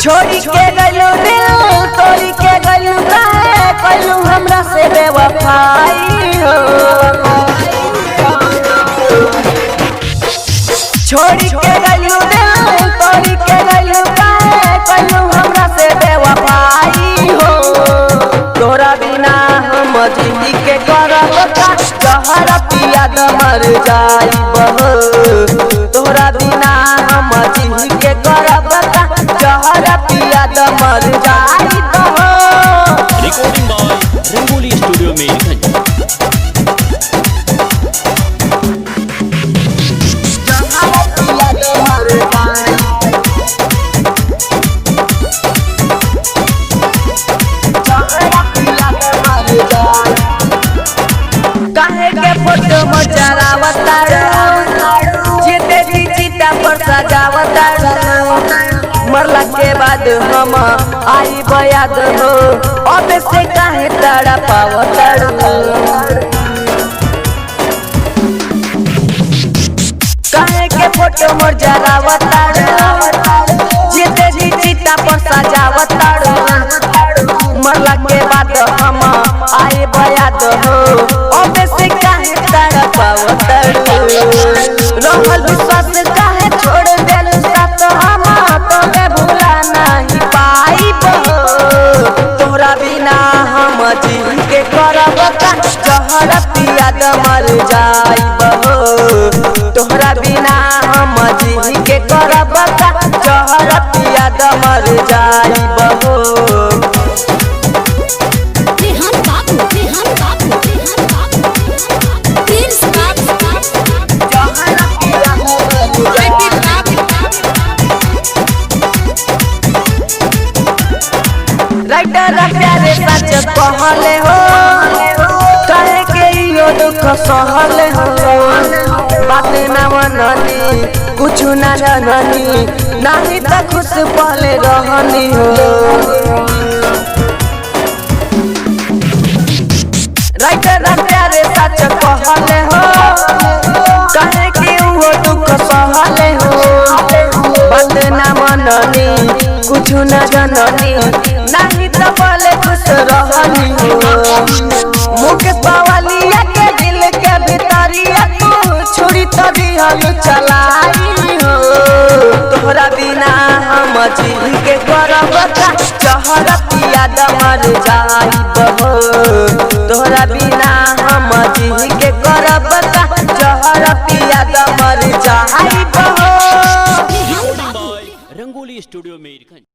छोड़ी के गलू दिल तोड़ी के गलू काहे कलू हमरा से बेवफाई हो। छोड़ी के गलू दिल तोड़ी के गलू काहे कलू हमरा से बेवफाई हो। तोरा बिना हम जिंदगी के करब का जहर पिया द मर जाइब। तोरा बिना हम जिंदगी के करब का जहर पिया द मर जाइब। रिकॉर्डिंग बाय रंगोली स्टूडियो में काहे के फोटो मचरावता जीते जी चिता पर सजावता। मरला के बाद हम आई बयाद हो अब से काहे तड़ा पावता। काहे के फोटो मचरावता जीते जी चिता पर सजावता। मरला के बाद हम आई बयाद हो अब से काहे तड़ा पावता। रहल विश्वास काहे छोड़ देल साथ हम तोके भूला नहीं पाइब। तोरा बिना हम जी के करब का जहर पिया द मर जाइब। तोरा बिना हम जी के करब का जहर पिया द मर जाइब। राइटर प्यारे सच कहले हो कहे के यो दुख सहले हो। बात ना मननी कुछ ना जाननी नहीं तो खुश पले रहनी हो। राइटर प्यारे सच कहले हो कहे के यो दुख सहले हो। बात ना मननी कुछ ना जाननी नहीं तो बोले खुश रहनी हो। मुकेश बावलिया के दिल के भीतरिया तू छुरी तो दिहल चलाई हो। तोहरा बिना हम जी के करब का जहर पिया द मर जाइब। तोहरा बिना हम जी के करब का जहर पिया द मर जाइब। रंगोली स्टूडियो में